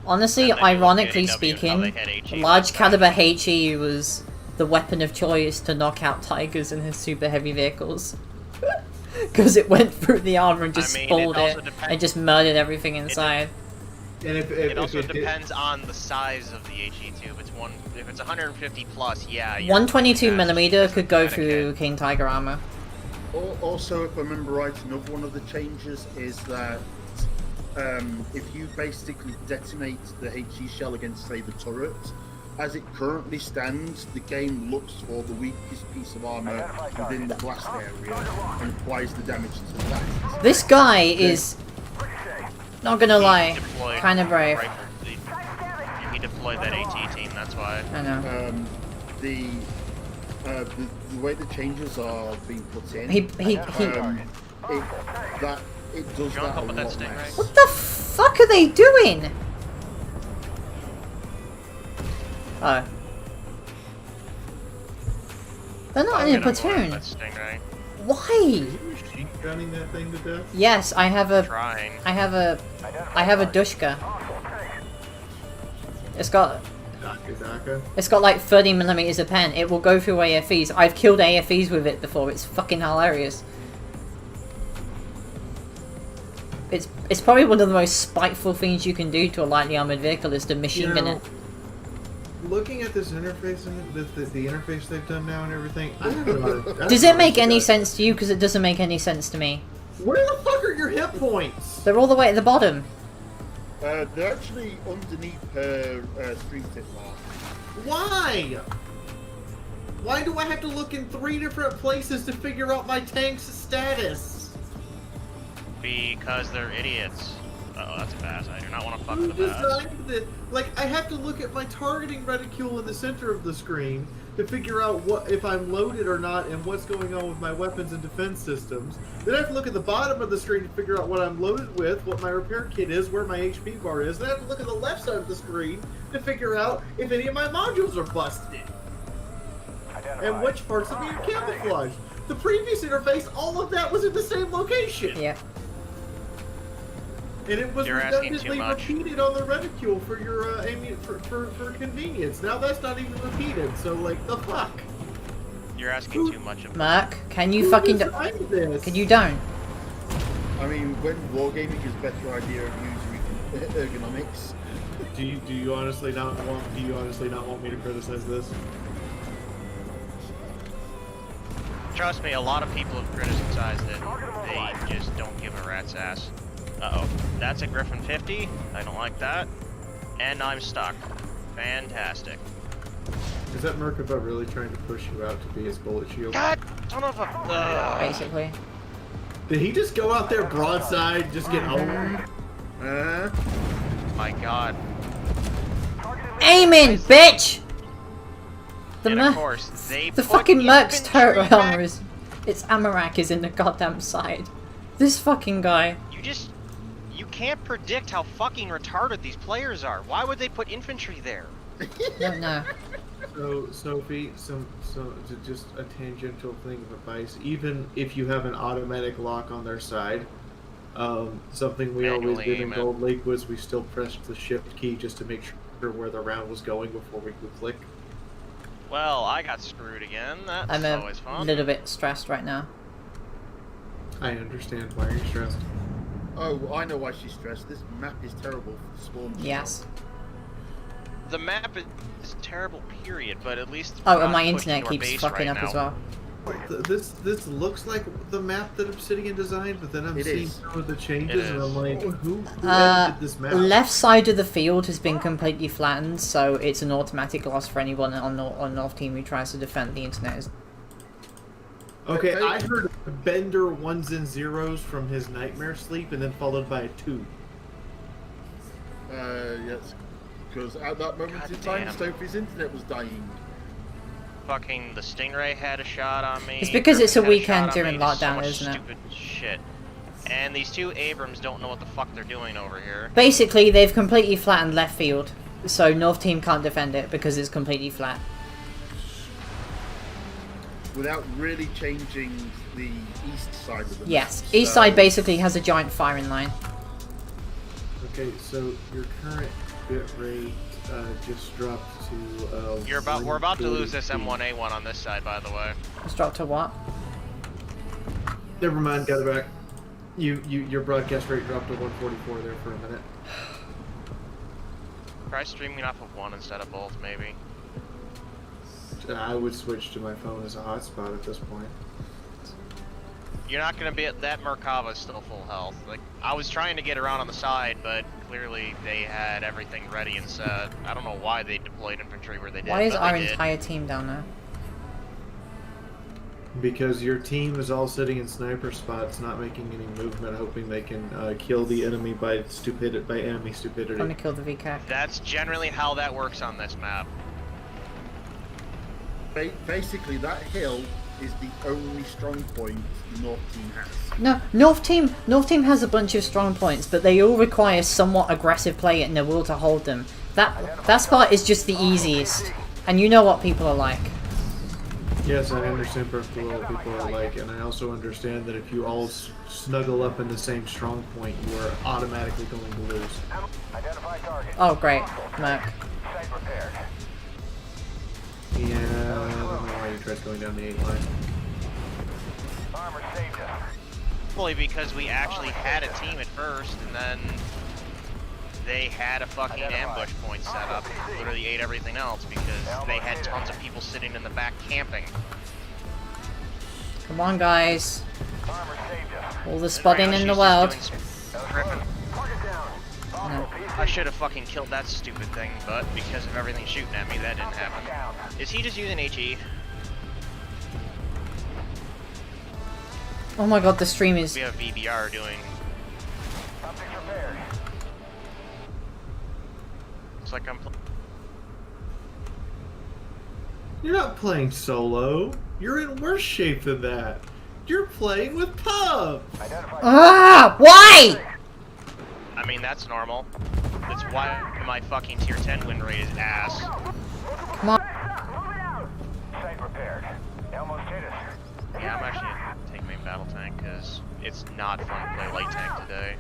[SPEAKER 1] Honestly,
[SPEAKER 2] And they
[SPEAKER 1] ironically
[SPEAKER 2] look at AW, how
[SPEAKER 1] speaking,
[SPEAKER 2] they had HE
[SPEAKER 1] large caliber HE was the weapon of choice to knock out tigers in his super heavy vehicles. Because it went through the armor and just spoiled it and just murdered everything inside.
[SPEAKER 3] And
[SPEAKER 2] It also depends on the size of the HE tube. If it's 150 plus, yeah.
[SPEAKER 1] 122mm could go through King Tiger armor.
[SPEAKER 4] Also, if I remember right, another one of the changes is that if you basically detonate the HE shell against, say, the turret, as it currently stands, the game looks for the weakest piece of armor within the blast area and applies the damage to that.
[SPEAKER 1] This guy is, not gonna lie, kind of brave.
[SPEAKER 2] He deployed that AT team, that's why.
[SPEAKER 1] I know.
[SPEAKER 4] The way the changes are being put in,
[SPEAKER 1] He
[SPEAKER 4] it does
[SPEAKER 2] Jump
[SPEAKER 4] that a
[SPEAKER 2] up with that
[SPEAKER 4] lot
[SPEAKER 2] stingray.
[SPEAKER 4] less.
[SPEAKER 1] What the fuck are they doing? Oh. They're not in a platoon. Why?
[SPEAKER 3] machine gunning that thing to death?
[SPEAKER 1] Yes, I have a
[SPEAKER 2] Trying.
[SPEAKER 1] I have a Dushka. It's got like 30mm of pen. It will go through AFEs. I've killed AFEs with it before. It's fucking hilarious. It's probably one of the most spiteful things you can do to a lightly armored vehicle is to machine gun it.
[SPEAKER 3] Looking at this interface and the interface they've done now and everything, I don't know.
[SPEAKER 1] Does it make any sense to you? Because it doesn't make any sense to me.
[SPEAKER 3] Where the fuck are your hit points?
[SPEAKER 1] They're all the way at the bottom.
[SPEAKER 4] They're actually underneath her stream tip bar.
[SPEAKER 3] Why? Why do I have to look in 3 different places to figure out my tank's status?
[SPEAKER 2] Because they're idiots. Uh-oh, that's a pass. I do not want to fuck
[SPEAKER 3] Who
[SPEAKER 2] with a pass.
[SPEAKER 3] designed this? Like, I have to look at my targeting reticule in the center of the screen to figure out what if I'm loaded or not and what's going on with my weapons and defense systems. Then I have to look at the bottom of the screen to figure out what I'm loaded with, what my repair kit is, where my HP bar is. Then I have to look at the left side of the screen to figure out if any of my modules are busted. And which parts are being camouflaged. The previous interface, all of that was in the same location.
[SPEAKER 1] Yeah.
[SPEAKER 3] And it was
[SPEAKER 2] You're asking too
[SPEAKER 3] redundantly
[SPEAKER 2] much.
[SPEAKER 3] repeated on the reticule for your for convenience. Now that's not even repeated, so like the fuck.
[SPEAKER 2] You're asking too much of
[SPEAKER 1] Mark, can you
[SPEAKER 3] Who
[SPEAKER 1] fucking
[SPEAKER 3] designed this?
[SPEAKER 1] Can you don't?
[SPEAKER 4] I mean, when wargaming is a better idea of using ergonomics.
[SPEAKER 3] Do you honestly not want me to criticize this?
[SPEAKER 2] Trust me, a lot of people have criticized it. They just don't give a rat's ass. Uh-oh. That's a Griffin 50. I don't like that. And I'm stuck. Fantastic.
[SPEAKER 3] Is that Merkava really trying to push you out to be his bullet shield?
[SPEAKER 2] God! Son of a...
[SPEAKER 1] Basically.
[SPEAKER 3] Did he just go out there broadside, just get owned?
[SPEAKER 2] My god.
[SPEAKER 1] Aiming, bitch!
[SPEAKER 2] And of course, they
[SPEAKER 1] The
[SPEAKER 2] put
[SPEAKER 1] fucking Merc's
[SPEAKER 2] infantry
[SPEAKER 1] turret
[SPEAKER 2] back.
[SPEAKER 1] armor is... Its Amarak is in the goddamn side. This fucking guy.
[SPEAKER 2] You can't predict how fucking retarded these players are. Why would they put infantry there?
[SPEAKER 1] Don't know.
[SPEAKER 3] So, Sophie, just a tangential thing of advice. Even if you have an automatic lock on their side, something we always
[SPEAKER 2] Manually
[SPEAKER 3] did in
[SPEAKER 2] aim it.
[SPEAKER 3] Gold League was we still pressed the shift key just to make sure where the round was going before we could click.
[SPEAKER 2] Well, I got screwed again. That's
[SPEAKER 1] I'm
[SPEAKER 2] always
[SPEAKER 1] a
[SPEAKER 2] fun.
[SPEAKER 1] little bit stressed right now.
[SPEAKER 3] I understand why you're stressed.
[SPEAKER 4] Oh, I know why she's stressed. This map is terrible for spawn.
[SPEAKER 1] Yes.
[SPEAKER 2] The map is terrible, period. But at least.
[SPEAKER 1] Oh,
[SPEAKER 2] we're
[SPEAKER 1] and my
[SPEAKER 2] not
[SPEAKER 1] internet
[SPEAKER 2] pushing our
[SPEAKER 1] keeps
[SPEAKER 2] base
[SPEAKER 1] fucking
[SPEAKER 2] right
[SPEAKER 1] up as
[SPEAKER 2] now.
[SPEAKER 1] well.
[SPEAKER 3] This looks like the map that Obsidian designed, but then I'm
[SPEAKER 4] It
[SPEAKER 3] seeing
[SPEAKER 4] is.
[SPEAKER 3] some of the changes,
[SPEAKER 2] It
[SPEAKER 3] and I'm
[SPEAKER 2] is.
[SPEAKER 3] like, who edited this map?
[SPEAKER 1] Left side of the field has been completely flattened, so it's an automatic loss for anyone on North Team who tries to defend the internet.
[SPEAKER 3] Okay, I heard Bender ones and zeros from his nightmare sleep, and then followed by a 2.
[SPEAKER 4] Yes. Because at that moment
[SPEAKER 2] God
[SPEAKER 4] in time,
[SPEAKER 2] damn.
[SPEAKER 4] Sophie's internet was dying.
[SPEAKER 2] Fucking the Stingray had a shot on me.
[SPEAKER 1] It's because it's a
[SPEAKER 2] Griffin had
[SPEAKER 1] weekend
[SPEAKER 2] shot on
[SPEAKER 1] during
[SPEAKER 2] me, just so
[SPEAKER 1] lockdown,
[SPEAKER 2] much
[SPEAKER 1] isn't it?
[SPEAKER 2] Stupid shit. And these two Abrams don't know what the fuck they're doing over here.
[SPEAKER 1] Basically, they've completely flattened left field, so North Team can't defend it because it's completely flat.
[SPEAKER 4] Without really changing the east side of the map.
[SPEAKER 1] Yes, east side basically has a giant firing line.
[SPEAKER 3] Okay, so your current bit rate just dropped to.
[SPEAKER 2] We're about to lose this
[SPEAKER 3] 140p.
[SPEAKER 2] M1A1 on this side, by the way.
[SPEAKER 1] It's dropped to what?
[SPEAKER 3] Never mind, got it back. Your broadcast rate dropped to 144 there for a minute.
[SPEAKER 2] Try streaming off of one instead of both, maybe.
[SPEAKER 3] I would switch to my phone as a hotspot at this point.
[SPEAKER 2] You're not gonna be at that Merkava's still full health. Like, I was trying to get around on the side, but clearly they had everything ready and set. I don't know why they deployed infantry where they did.
[SPEAKER 1] Why is
[SPEAKER 2] but
[SPEAKER 1] our
[SPEAKER 2] they did.
[SPEAKER 1] entire team down there?
[SPEAKER 3] Because your team is all sitting in sniper spots, not making any movement, hoping they can kill the enemy by enemy
[SPEAKER 1] I'm
[SPEAKER 3] stupidity.
[SPEAKER 1] gonna kill the VCAC.
[SPEAKER 2] That's generally how that works on this map.
[SPEAKER 4] Basically, that hill is the only strong point the North team has.
[SPEAKER 1] No, North Team has a bunch of strong points, but they all require somewhat aggressive play and the will to hold them. That spot is just the easiest, and you know what people are like.
[SPEAKER 3] Yes, I understand perfectly what people are like, and I also understand that if you all snuggle up in the same strong point, you are automatically going to lose.
[SPEAKER 6] Identify target.
[SPEAKER 1] Oh great, Merc.
[SPEAKER 6] Site repaired.
[SPEAKER 3] Yeah, I don't know why you tried going down the 8 line.
[SPEAKER 6] Armor saved us.
[SPEAKER 2] Fully because we actually had a team at first, and then they had a fucking ambush point set up. Literally ate everything else because they had tons of people sitting in the back camping.
[SPEAKER 1] Come on, guys.
[SPEAKER 6] Armor saved us.
[SPEAKER 1] All the spotting in the
[SPEAKER 2] She's
[SPEAKER 1] world.
[SPEAKER 2] just doing some- Griffin,
[SPEAKER 6] Target down.
[SPEAKER 1] No.
[SPEAKER 2] I should have fucking killed that stupid thing, but because of everything shooting at me, that didn't happen.
[SPEAKER 6] Down.
[SPEAKER 2] Is he just using HE?
[SPEAKER 1] Oh my god, the stream is...
[SPEAKER 2] We have VBR doing.
[SPEAKER 6] Optics repaired.
[SPEAKER 2] Looks like I'm.
[SPEAKER 3] You're not playing solo. You're in worse shape than that. You're playing with Pub.
[SPEAKER 6] Identify
[SPEAKER 1] Ah! Why?
[SPEAKER 2] I mean, that's normal. That's why my fucking tier 10 win rate is ass.
[SPEAKER 1] Come on.
[SPEAKER 6] Moving out. Site repaired. Almost hit us.
[SPEAKER 2] Yeah, I'm actually gonna take main battle tank because it's not fun to play light tank today.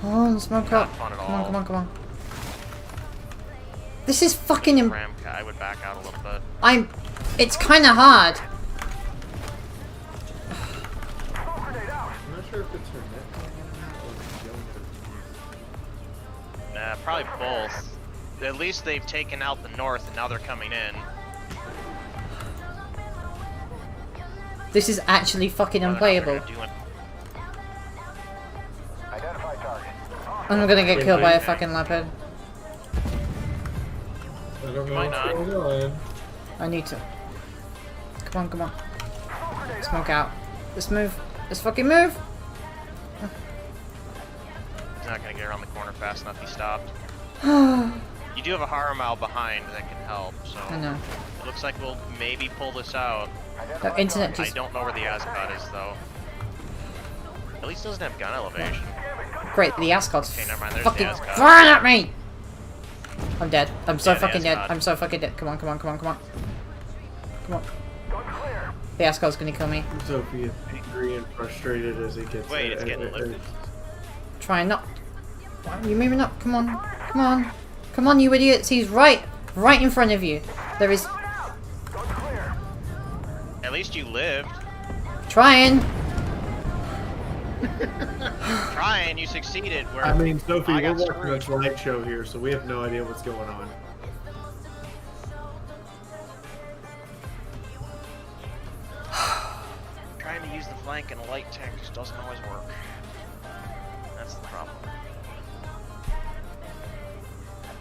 [SPEAKER 1] Oh, smoke
[SPEAKER 2] Not
[SPEAKER 1] up.
[SPEAKER 2] fun at
[SPEAKER 1] Come on,
[SPEAKER 2] all.
[SPEAKER 1] come on, come on. This is fucking...
[SPEAKER 2] Ramka, I would back out a little bit.
[SPEAKER 1] It's kinda hard.
[SPEAKER 6] Grenade out.
[SPEAKER 3] I'm not sure if it's her net going in and out or the killing her.
[SPEAKER 2] Nah, probably both. At least they've taken out the north and now they're coming in.
[SPEAKER 1] This is actually fucking
[SPEAKER 2] Whether or not they're
[SPEAKER 1] unplayable.
[SPEAKER 2] gonna do it-
[SPEAKER 6] Identify target.
[SPEAKER 1] I'm gonna get killed by a fucking leopard.
[SPEAKER 3] I don't know
[SPEAKER 2] Might
[SPEAKER 3] what's
[SPEAKER 2] not.
[SPEAKER 3] going on.
[SPEAKER 1] I need to. Come on, come on. Smoke out. Let's move. Let's fucking move.
[SPEAKER 2] He's not gonna get around the corner fast enough. He stopped. You do have a Haramau behind that can help, so
[SPEAKER 1] I know.
[SPEAKER 2] it looks like we'll maybe pull this out.
[SPEAKER 1] The internet
[SPEAKER 2] I
[SPEAKER 1] just...
[SPEAKER 2] don't know where the Ascot is though. At least it doesn't have gun elevation.
[SPEAKER 1] Great, the Ascot's
[SPEAKER 2] Okay, never mind, there's
[SPEAKER 1] fucking
[SPEAKER 2] the Ascot.
[SPEAKER 1] flying at me! I'm dead. I'm so
[SPEAKER 2] Yeah, the
[SPEAKER 1] fucking dead.
[SPEAKER 2] Ascot.
[SPEAKER 1] I'm so fucking dead. Come on, come on, come on, come on. Come on. The Ascot's gonna kill me.
[SPEAKER 3] Sophie is angry and frustrated as he gets.
[SPEAKER 2] Wait, it's getting lifted.
[SPEAKER 1] Try not. Why are you moving up? Come on. Come on. Come on, you idiots. He's right in front of you. There is...
[SPEAKER 2] At least you lived.
[SPEAKER 1] Trying.
[SPEAKER 2] Trying, you succeeded. Where
[SPEAKER 3] I mean, Sophie,
[SPEAKER 2] I
[SPEAKER 3] we're
[SPEAKER 2] got
[SPEAKER 3] watching a
[SPEAKER 2] screwed.
[SPEAKER 3] slideshow here, so we have no idea what's going on.
[SPEAKER 2] Trying to use the flank in a light tech just doesn't always work. That's the problem.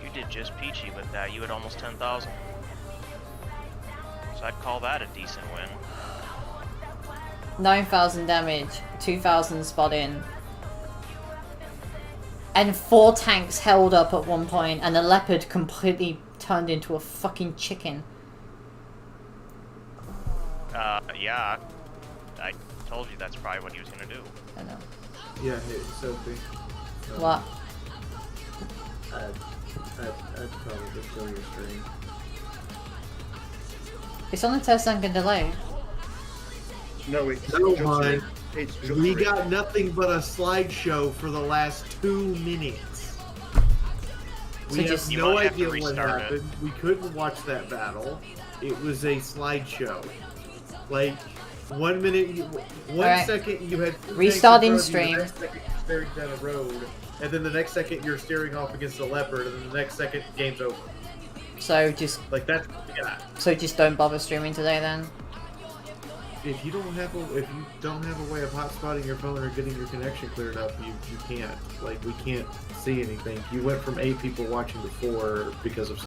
[SPEAKER 2] You did just peachy with that. You had almost 10,000. So I'd call that a decent win.
[SPEAKER 1] 9,000 damage. 2,000 spot in. And 4 tanks held up at one point, and the leopard completely turned into a fucking chicken.
[SPEAKER 2] Yeah. I told you that's probably what he was gonna do.
[SPEAKER 1] I know.
[SPEAKER 3] Yeah, hey, Sophie.
[SPEAKER 1] What?
[SPEAKER 3] I'd probably kill your stream.
[SPEAKER 1] It's on a 10-second delay.
[SPEAKER 4] No, it's
[SPEAKER 3] No,
[SPEAKER 4] just
[SPEAKER 3] mine.
[SPEAKER 4] it's just
[SPEAKER 3] We
[SPEAKER 4] rigged.
[SPEAKER 3] got nothing but a slideshow for the last 2 minutes.
[SPEAKER 1] So
[SPEAKER 3] We
[SPEAKER 1] just-
[SPEAKER 3] have
[SPEAKER 2] You
[SPEAKER 3] no
[SPEAKER 2] might have to
[SPEAKER 3] idea what
[SPEAKER 2] restart it.
[SPEAKER 3] happened. We couldn't watch that battle. It was a slideshow. Like, 1 minute, one
[SPEAKER 1] Alright.
[SPEAKER 3] second you had two
[SPEAKER 1] Restarting
[SPEAKER 3] tanks in front of you,
[SPEAKER 1] stream.
[SPEAKER 3] the next second you're staring down a road, and then the next second you're steering off against a leopard, and then the next second game's over.
[SPEAKER 1] So just
[SPEAKER 3] Like, that's what we got.
[SPEAKER 1] don't bother streaming today then.
[SPEAKER 3] If you don't have a way of hotspotting your phone or getting your connection cleared up, you can't. Like, we can't see anything. You went from 8 people watching to 4 because of